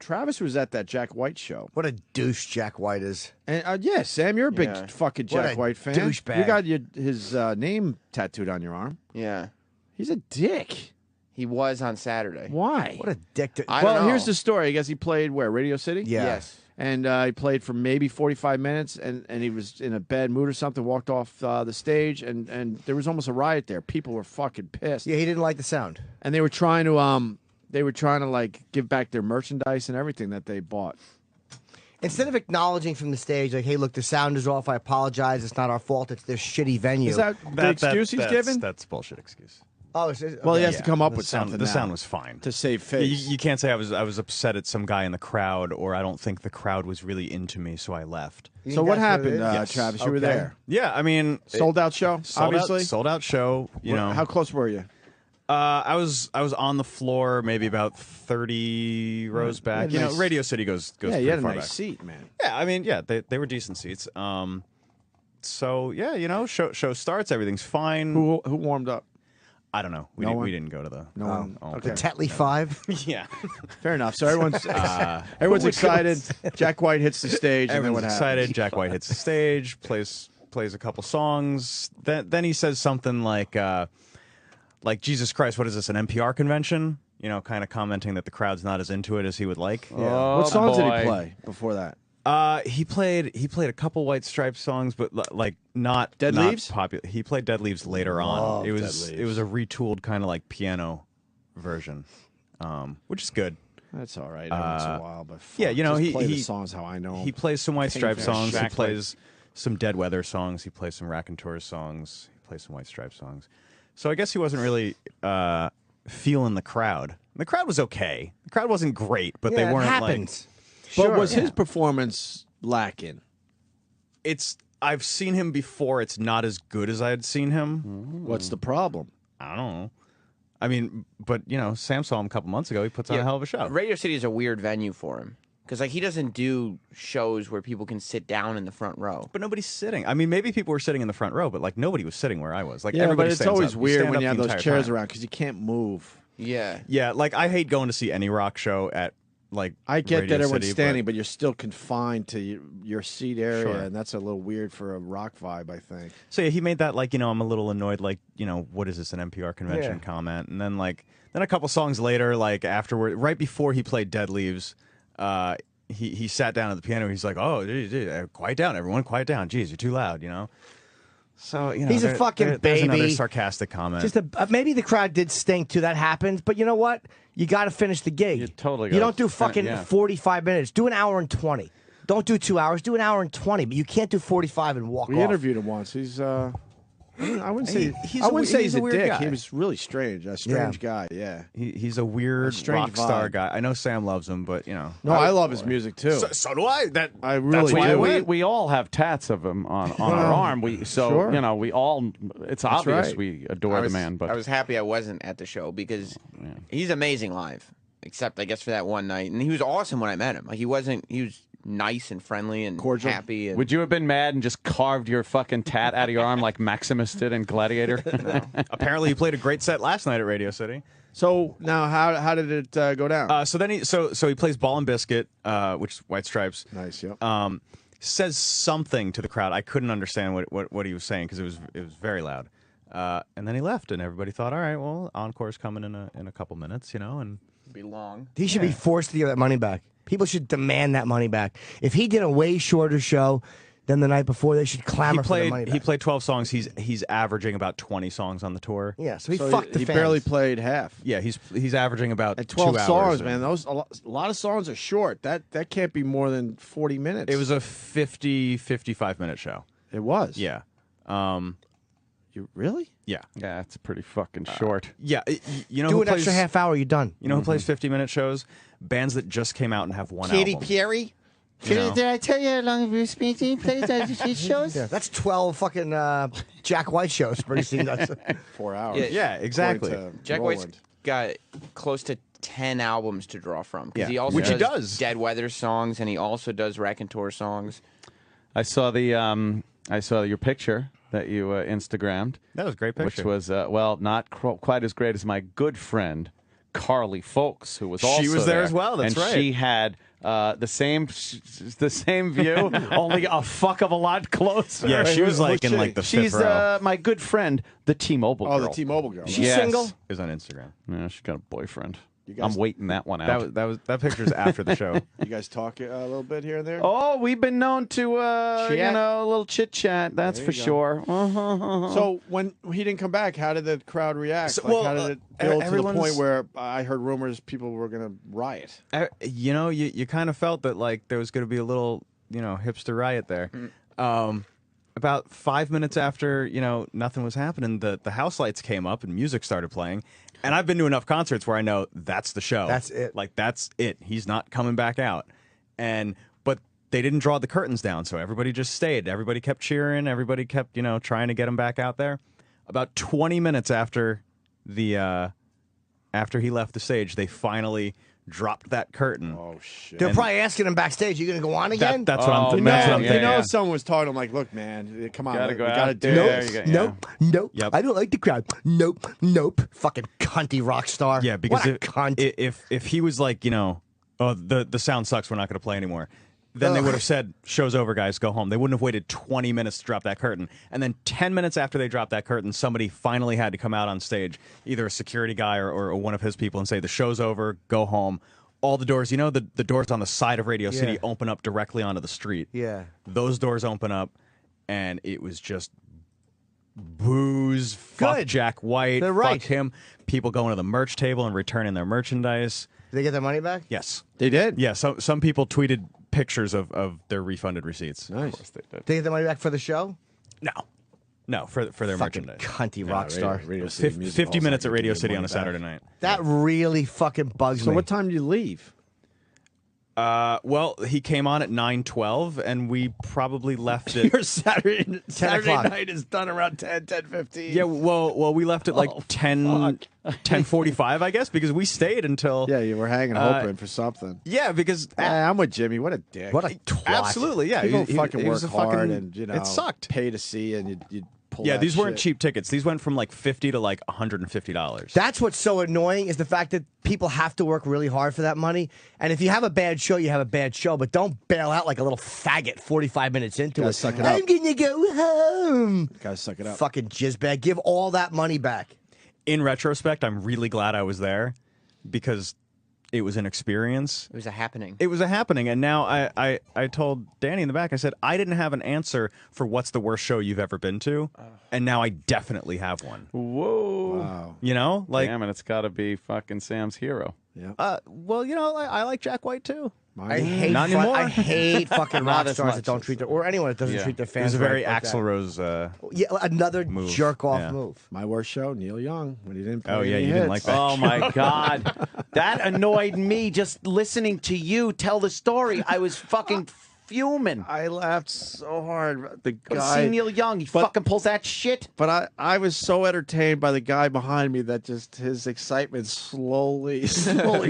Travis was at that Jack White show. What a douche Jack White is. And yeah, Sam, you're a big fucking Jack White fan. Douchebag. You got his name tattooed on your arm. Yeah. He's a dick. He was on Saturday. Why? What a dick. Well, here's the story. I guess he played where? Radio City? Yeah. Yes. And he played for maybe 45 minutes, and he was in a bad mood or something, walked off the stage, and there was almost a riot there. People were fucking pissed. Yeah, he didn't like the sound. And they were trying to like give back their merchandise and everything that they bought. Instead of acknowledging from the stage, like, hey, look, the sound is off, I apologize, it's not our fault, it's their shitty venue. Is that the excuse he's given? That's a bullshit excuse. Oh, well, he has to come up with something. The sound was fine to save face. You can't say I was upset at some guy in the crowd, or I don't think the crowd was really into me, so I left. So what happened, Travis? You were there. Yeah, I mean, sold out show. Obviously, sold out show. You know, how close were you? I was on the floor, maybe about 30 rows back. You know, Radio City goes. Yeah, you had a far nice back. seat, man. Yeah, I mean, yeah, they were decent seats. So yeah, you know, show starts, everything's fine. Who warmed up? I don't know. We didn't go to the The Tetley 5? Yeah. Fair enough. So everyone's excited. Jack White hits the stage. Everyone's and then what excited. happens? Jack White hits the stage, plays a couple songs. Then he says something like Jesus Christ, what is this, an NPR convention? You know, kind of commenting that the crowd's not as into it as he would like. Yeah. What songs did he play before that? He played a couple White Stripes songs, but like not Dead Leaves. Popular. He played Dead Leaves later on. It was Dead Leaves. a retooled kind of like piano version, which is good. That's all right. Every once in a while, but yeah, you know, just play the he songs how I know. He plays some White Stripes songs. He Jack plays some Dead Weather songs. He plays some Raconteurs songs. He plays some White Stripes songs. So I guess he wasn't really feeling the crowd. The crowd was okay. The crowd wasn't great, but they weren't like. But was his performance lacking? I've seen him before. It's not as good as I had seen him. What's the problem? I don't know. I mean, but you know, Sam saw him a couple months ago. He puts on a hell of a show. Radio City is a weird venue for him because like he doesn't do shows where people can sit down in the front row. But nobody's sitting. I mean, maybe people were sitting in the front row, but like nobody was sitting where I was. Like Yeah, everybody but it's stands always up. weird stand when up you have the those entire chairs time. around because you can't move. Yeah. Yeah, like I hate going to see any rock show at like I get Radio that everyone's City, standing, but you're still confined to your seat area, Sure. and that's a little weird for a rock vibe, I think. So yeah, he made that like, you know, I'm a little annoyed, like, you know, what is this, an NPR convention Yeah. comment? And then a couple songs later, like afterward, right before he played Dead Leaves, he sat down at the piano. He's like, oh, quiet down, everyone, quiet down. Jeez, you're too loud, you know. So you know, He's a fucking there's baby. another sarcastic comment. Just maybe the crowd did stink too. That happens, but you know what? You got to finish the gig. You totally. You don't do fucking 45 minutes. Do an hour and 20. Don't do 2 hours. Do an hour and 20. But you can't do 45 and walk We off. interviewed him once. He's I wouldn't say He's I a- wouldn't say he's he's a a weird dick. guy. He was really strange. A strange guy. Yeah. He's a weird strange rock star vibe. guy. I know Sam loves him, but you know. No, I love his music too. So do I. I really That's do. why we all have tats of him on our arm. Sure. You know, we all. It's obvious right. we adore the man. But I was happy I wasn't at the show because he's amazing live, except I guess for that one night, and he was awesome when I met him. Like he was nice and friendly and Cordial. happy. And would you have been mad and just carved your fucking tat out of your arm like Maximus did in Gladiator? Apparently, he played a great set last night at Radio City. So now, how did it go down? So then he plays Ball and Biscuit, which is White Stripes. Nice, yep. Says something to the crowd. I couldn't understand what he was saying because it was very loud. And then he left, and everybody thought, all right, well, encore's coming in a couple minutes, you know, and be long. He should be forced to give that money back. People should demand that money back. If he did a way shorter show than the night before, they should clamor for the money back. he played 12 songs. He's averaging about 20 songs on the tour. Yeah, so he fucked the he fans. barely played half. Yeah, he's averaging about At 12 2 hours. songs, man. Those a lot of songs are short. That can't be more than 40 minutes. It was a 55 minute show. It was. Yeah. You really? Yeah. Yeah, it's pretty fucking short. Yeah. You know Do who an plays, extra half hour, you're done. You know who plays 50-minute shows? Bands that just came out and have one Katy album. Perry. You know? Did I tell you how long Bruce Springsteen plays these shows? Yeah, that's 12 fucking Jack White shows. Springsteen does. 4 hours. Yeah, exactly. According to Jack White's Roland. got close to 10 albums to draw from. Because Yeah, he also which he does. Dead Weather songs, and he also does Raconteur songs. I saw your picture that you Instagrammed. That was a great picture. Which was, not quite as great as my good friend, Carly Folks, who was She also was there as well, that's and right. she had the same view, only a fuck of a lot closer. Yeah, she was like who's in she? like the fifth She's row. my good friend, the T-Mobile girl. Oh, the T-Mobile girl. She's Yes. single? It was on Instagram. Yeah, she's got a boyfriend. guys- I'm waiting that one out. That picture's after the show. You guys talk a little bit here and there? Oh, we've been known to, Chat? a little chit chat. That's There for you go. sure. So when he didn't come back, how did the crowd react? So- Like, well, how did it build to the everyone's- point where I heard rumors people were going to riot? You know, you kind of felt that like there was going to be a little, hipster riot there. About 5 minutes after, nothing was happening, the house lights came up and music started playing. And I've been to enough concerts where I know that's the show. That's it. Like, that's it. He's not coming back out. But they didn't draw the curtains down, so everybody just stayed. Everybody kept cheering. Everybody kept, trying to get him back out there. About 20 minutes after after he left the stage, they finally dropped that curtain. Oh, shit. They're probably asking him backstage, you going to go on again? That's what I'm Oh, thinking. man. That's what I'm Yeah, thinking. You know, yeah. if someone was talking, I'm like, look, man, come on. Gotta we go gotta out do there. this. You got- Nope. Yep. I don't like the crowd. Nope. Fucking cunty rock star. Yeah, because what a cunt. if he was like, oh, the sound sucks, we're not going to play anymore, then they would have said, show's over, guys, go home. They wouldn't have waited 20 minutes to drop that curtain. And then 10 minutes after they dropped that curtain, somebody finally had to come out on stage, either a security guy or one of his people, and say, the show's over, go home. All the doors, the doors on the side of Radio City open up directly onto the street. Yeah. Those doors open up, and it was just booze, fuck Good. Jack White, They're fuck right. him, people going to the merch table and returning their merchandise. Did they get their money back? Yes. They did? Yeah, some people tweeted pictures of their refunded receipts. Nice. Did they get their money back for the show? No, for their Fucking merchandise. cunty rock star. Radio City Fif- Music 50 Hall's minutes not at gonna Radio give City money on a back. Saturday night. That really fucking bugs So me. what time did you leave? Well, he came on at 9:12, and we probably left it. Your Saturday o'clock. night is done around 10:15. Yeah, well, we left at like Oh, 10:45, I guess, because we stayed until. Yeah, you were hanging hoping for something. Yeah, because I'm with Jimmy. What a dick. What a twat. absolutely, yeah. People he fucking was work a fucking- hard and, it sucked. pay to see and you pull Yeah, that these weren't shit. cheap tickets. These went from like $50 to like $150. That's what's so annoying is the fact that people have to work really hard for that money. And if you have a bad show, you have a bad show. But don't bail out like a little faggot 45 minutes into Gotta it. suck it I'm up. gonna go home. Gotta suck it up. Fucking jizzbag. Give all that money back. In retrospect, I'm really glad I was there because it was an experience. It was a happening. It was a happening, and now I told Danny in the back, I said, I didn't have an answer for what's the worst show you've ever been to, and now I definitely have one. Whoa. Wow. You know? Like, Damn it, it's got to be fucking Sam's Hero. Yeah. well, I like Jack White too. I hate Not anymore. I hate fucking rock as stars much that don't as- treat their or anyone that doesn't Yeah. treat their It fans. was a very right like Axl that. Rose. Yeah, another move. jerk off Yeah. move. My worst show, Neil Young, when he didn't play Oh, yeah, any you didn't hits. like that. Oh my God, that annoyed me just listening to you tell the story. I was fucking fuming. I laughed so hard. The Go to guy, see Neil Young. He but- fucking pulls that shit. but I was so entertained by the guy behind me that just his excitement slowly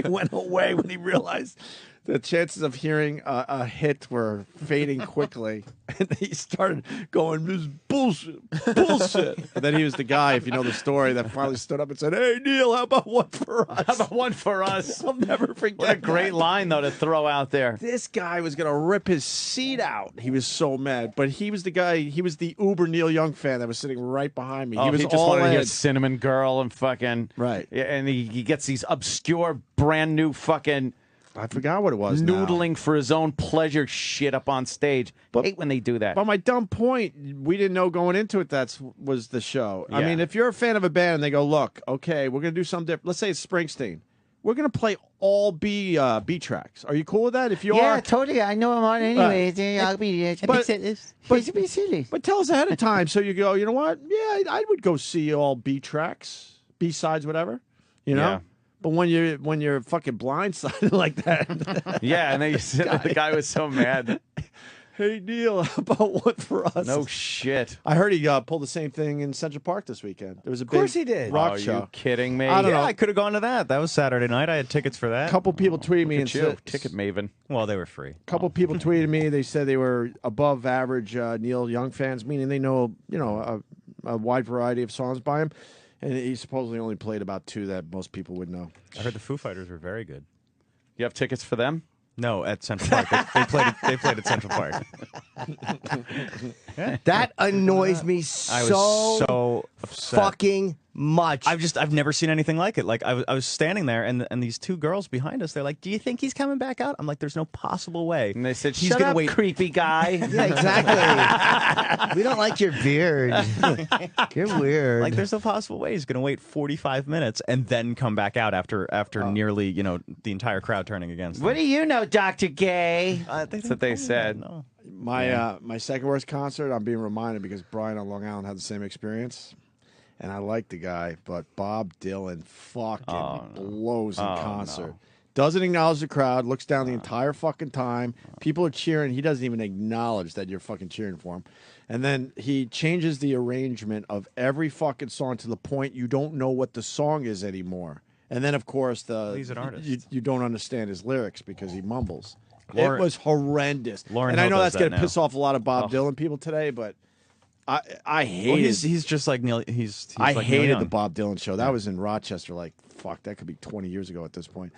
went away when he realized the chances of hearing a hit were fading quickly, and he started going, "This is bullshit." And then he was the guy, if you know the story, that finally stood up and said, "Hey Neil, how about one for us?" How about one for us? I'll never forget. What a great that. line though to throw out there. This guy was gonna rip his seat out. He was so mad, but he was the guy. He was the uber Neil Young fan that was sitting right behind me. Oh, he was just all wanted to hear in. Cinnamon Girl and fucking Right. Yeah, and he gets these obscure, brand new fucking I forgot what it was. now. noodling for his own pleasure shit up on stage. But- Hate when they do that. But my dumb point, we didn't know going into it was the show. I Yeah. mean, if you're a fan of a band and they go, look, okay, we're gonna do something different. Let's say it's Springsteen. We're gonna play all B tracks. Are you cool with that? If you are, totally. I know I'm on anyway. I'll be. But- It's a bit silly. but tell us ahead of time so you go. You know what? Yeah, I would go see all B tracks, B sides, whatever. You know. Yeah. But when you're fucking blindsided like that, yeah, and then you said that the guy was so mad. hey Neil, how about one for us? No shit. I heard he pulled the same thing in Central Park this weekend. There was a big course he did. rock Are show. you kidding me? I don't Yeah, know. I could have gone to that. That was Saturday night. I had tickets for that. A couple people tweeted me and Look at you, said, ticket maven. Well, they were free. couple people tweeted me. They said they were above average Neil Young fans, meaning they know a wide variety of songs by him. And he supposedly only played about 2 that most people would know. I heard the Foo Fighters were very good. You have tickets for them? No, at Central Park. They played at Central Park. That annoys me I was so upset. fucking much. I've never seen anything like it. Like I was standing there, and these 2 girls behind us, they're like, "Do you think he's coming back out?" I'm like, "There's no possible way." And they said, he's "Shut gonna up, wait. creepy guy." Yeah, exactly. We don't like your beard. You're weird. Like, there's no possible way he's gonna wait 45 minutes and then come back out after nearly the entire crowd turning against him. What do you know, Dr. Gay? That's what they said. No. My second worst concert, I'm being reminded because Brian on Long Island had the same experience. And I like the guy, but Bob Dylan fucking blows in concert. No. Doesn't acknowledge the crowd, looks down the entire fucking time. People are cheering. He doesn't even acknowledge that you're fucking cheering for him. And then he changes the arrangement of every fucking song to the point you don't know what the song is anymore. And then, of course, he's an artist. You don't understand his lyrics because he mumbles. Lauren- It was horrendous. Lauryn And I Hill know does that's going that to piss now. off a lot of Bob Dylan people today, but I hated. Well, he's just like Neil. He's I like Neil hated Young. the Bob Dylan show. That was in Rochester. Like, fuck, that could be 20 years ago at this point.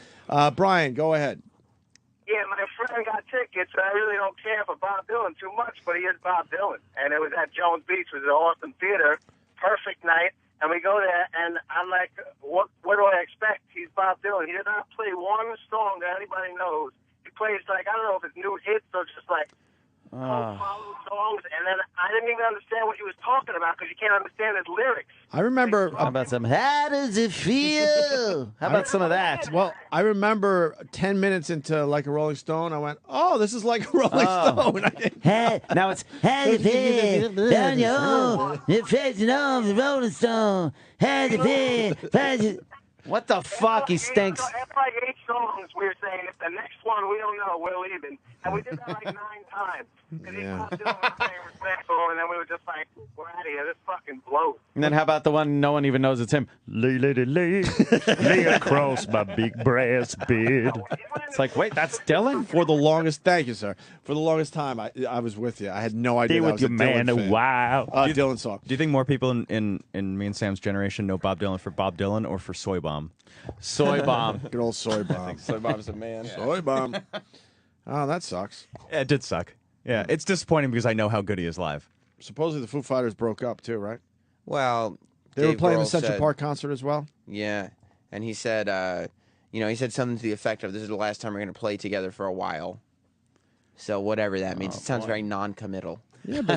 Brian, go ahead. Yeah, my friend got tickets. I really don't care for Bob Dylan too much, but he is Bob Dylan. And it was at Jones Beach, it was at Austin Theater. Perfect night. And we go there, and I'm like, what do I expect? He's Bob Dylan. He did not play one song that anybody knows. He plays, like, I don't know if it's new hits or just, like, follow songs. And then I didn't even understand what he was talking about because you can't understand his lyrics. I remember. How about some? How does it feel? How about some of that? Well, I remember 10 minutes into Like a Rolling Stone, I went, "Oh, this is like a Rolling Stone." I didn't- Now it's how to feel down your own, reflection of the Rolling Stone. How to feel. What the fuck? He stinks. After like 8 songs, we were saying, if the next one we don't know, we're leaving. And we did that like 9 times. Because he was saying respectful, and then we were just like, we're out of here. This fucking blows. And then how about the one no one even knows it's him? Lay, lady, lay, lay across my big brass bed. It's like, wait, that's Dylan? For the longest, thank you, sir. For the longest time, I was with you. I had no idea Be that with was your a Dylan man a fan. while. Dylan song. Do you think more people in me and Sam's generation know Bob Dylan for Bob Dylan or for Soy Bomb? Soy bomb. Good old soy bomb. Soy Bob's a man. Soy bomb. Oh, that sucks. Yeah, it did suck. Yeah, it's disappointing because I know how good he is live. Supposedly the Foo Fighters broke up too, right? Well, They were Dave playing the Grohl Central said- Park concert as well. Yeah, and he said, he said something to the effect of, "This is the last time we're going to play together for a while." So whatever that means, it sounds very non-committal.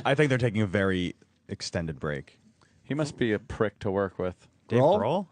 I think they're taking a very extended break. He must be a prick to work with. Dave Grohl?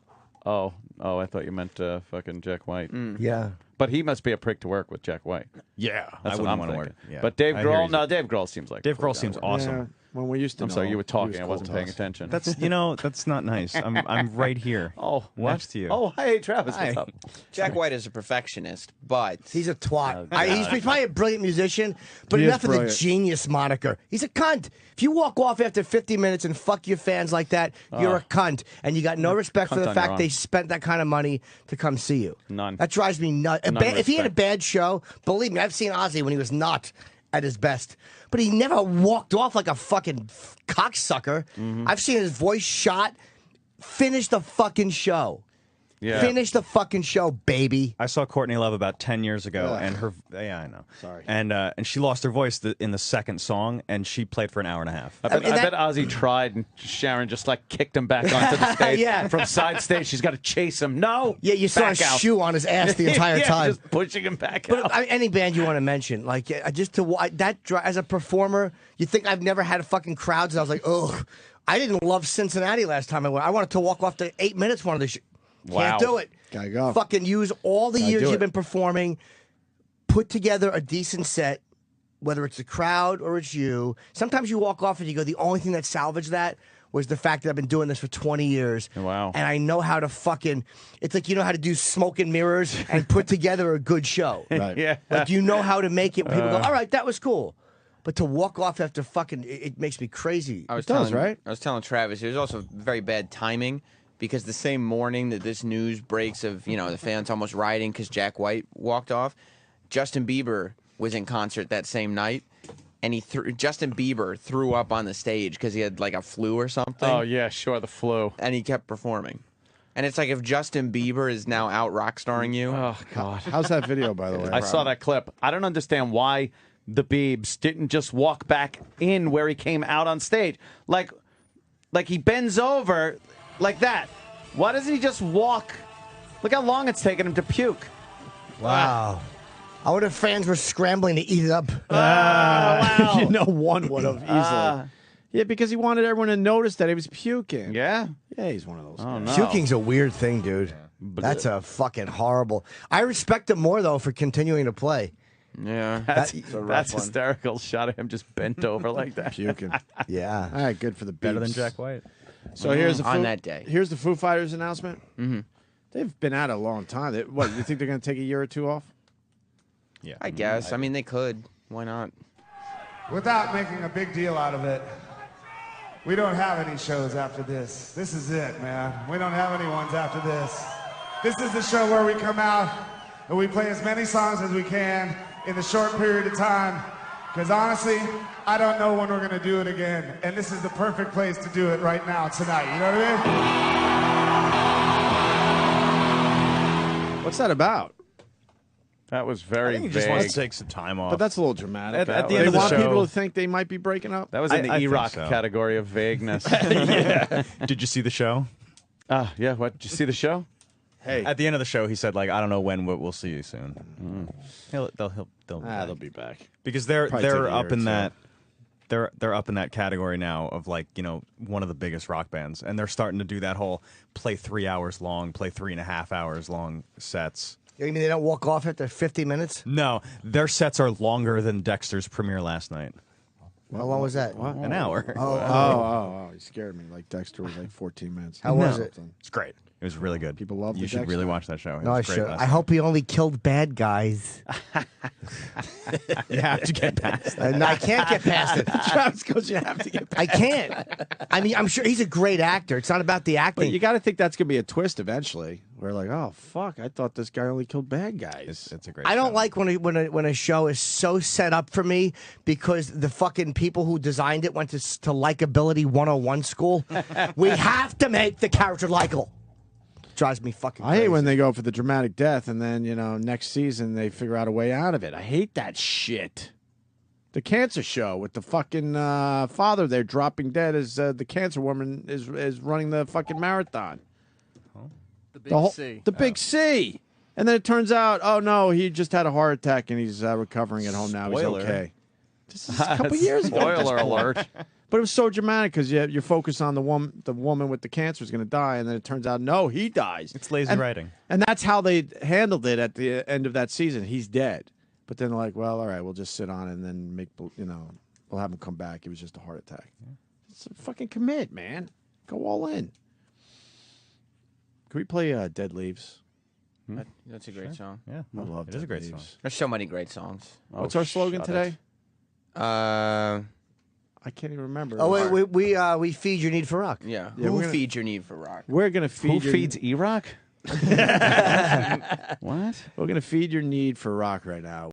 Grohl? Oh, I thought you meant fucking Jack White. Yeah. But he must be a prick to work with, Jack White. Yeah, That's I what wouldn't I'm want to thinking. work. Yeah. But Dave I hear Grohl, he's- no, Dave Grohl seems like Dave a cool Grohl guy seems to work with. awesome. Yeah, when we used to. I'm know sorry, you him, were he talking. was I cool wasn't to paying us. attention. That's that's not nice. I'm right here. Oh, next to you. Oh, hey, Travis, what's Hi. up? Jack White is a perfectionist, but He's a twat. Oh, He's probably a brilliant musician, but He is enough of the brilliant. genius moniker. He's a cunt. If you walk off after 50 minutes and fuck your fans like that, you're a cunt. And you got no respect for Cunt the on fact your they own. spent that kind of money to come see you. None. That drives me nuts. None If he had a respect. bad show, believe me, I've seen Ozzy when he was not at his best. But he never walked off like a fucking cocksucker. Mm-hmm. I've seen his voice shot. Finish the fucking show. Yeah. Finish the fucking show, baby. I saw Courtney Love about 10 years ago, Ugh. and her I know. Sorry. And she lost her voice in the second song, and she played for an hour and a half. I bet, mean, I bet Ozzy tried, and Sharon just like kicked him back onto the stage. Yeah. From side stage, she's got to chase him. No. Yeah, you saw back a out. shoe on his ass the entire Yeah, time. just pushing him back But out. any band you want to mention, like just to as a performer, you think I've never had a fucking crowds, and I was like, ugh. I didn't love Cincinnati last time I went. I wanted to walk off to 8 minutes. One of the Wow. can't do it. Gotta go. Fucking use all the Gotta years do you've it. been performing. Put together a decent set, whether it's the crowd or it's you. Sometimes you walk off and you go, the only thing that salvaged that was the fact that I've been doing this for 20 years. Wow. And I know how to fucking, it's like you know how to do smoke and mirrors and put together a good show. Right. Yeah. Like you know how to make it. People go, all right, that was cool. But to walk off after fucking, it makes me crazy. I was does, telling, right? I was telling Travis, it was also very bad timing because the same morning that this news breaks of, the fans almost rioting because Jack White walked off, Justin Bieber was in concert that same night. and Justin Bieber threw up on the stage because he had like a flu or something. Oh yeah, sure, the flu. And he kept performing. And it's like if Justin Bieber is now out rock starring you. Oh God. How's that video, by the way? I saw that clip. I don't understand why the Biebs didn't just walk back in where he came out on stage. Like he bends over like that. Why doesn't he just walk? Look how long it's taken him to puke. Wow. I wonder if fans were scrambling to eat it up. Wow. You know, one would have easily. Yeah, because he wanted everyone to notice that he was puking. Yeah? Yeah, he's one of those guys. Oh, no. Puking's a weird thing, dude. That's a fucking horrible. I respect him more, though, for continuing to play. Yeah. That's one. hysterical. Shot of him just bent over like that. Puking. Yeah. All right, good for the Biebs. Better than Jack White. So here's the on that day. Here's the Foo Fighters announcement. Mm-hmm. They've been at it a long time. What, you think they're going to take a year or two off? Yeah. I guess. I mean, they could. Why not? Without making a big deal out of it, we don't have any shows after this. This is it, man. We don't have any ones after this. This is the show where we come out and we play as many songs as we can in a short period of time. Because honestly, I don't know when we're going to do it again. And this is the perfect place to do it right now, tonight. You know what I mean? What's that about? That was I very think he vague. just wants to take some time off. But that's a little dramatic. At the They end of the want show- people to think they might be breaking up. That was in the I think E-Rock so. category of vagueness. Did you see the show? Yeah, what? Did you see the show? Hey, At the end of the show, he said, like, I don't know when, but we'll see you soon. They'll they'll be back. because Probably take a they're year up or in two. that they're up in that category now of, like, you know, one of the biggest rock bands, and they're starting to do that whole play 3 hours long, play 3.5 hours long sets. You mean they don't walk off after 50 minutes? No, their sets are longer than Dexter's premiere last night. How long was that? An hour. Oh, you scared me. Like Dexter was like 14 minutes. How was it? It's great. It was really good. People love You the should really Dexter. watch that show. It No, I was great should. last I hope he only killed bad guys. night. You have to get past that. And I can't get past it. Travis goes, you have to get I can't. I mean, I'm sure he's a great actor. It's not about the But acting. you got to think that's going to be a twist eventually. We're like, oh, fuck, I thought this guy only killed bad guys. It's a great I show. don't like when a show is so set up for me because the fucking people who designed it went to likability 101 school. We have to make the character likable. Drives me fucking I crazy. hate when they go for the dramatic death and then, you know, next season they figure out a way out of it. I hate that shit. The cancer show with the fucking father there dropping dead as the cancer woman is running the fucking marathon. The big C. The big C. And then it turns out, oh no, he just had a heart attack and he's recovering at home now. Spoiler. He's okay. This is a couple years ago. Spoiler alert. But it was so dramatic because you're focused on the woman with the cancer is going to die, and then it turns out, no, he dies. It's lazy and, writing. And that's how they handled it at the end of that season. He's dead. But then they're like, well, all right, we'll just sit on it and then we'll have him come back. It was just a heart attack. It's a fucking commit, man. Go all in. Can we play Dead Leaves? That's a great song. Yeah, I love it is a Dead great Leaves. song. There's so many great songs. What's our slogan shut today? I can't even remember. Oh wait, we feed your need for rock. Yeah. Yeah, Who we're gonna- feeds your need for rock? We're gonna feed Who your, feeds E-Rock? What? We're gonna feed your need for rock right now.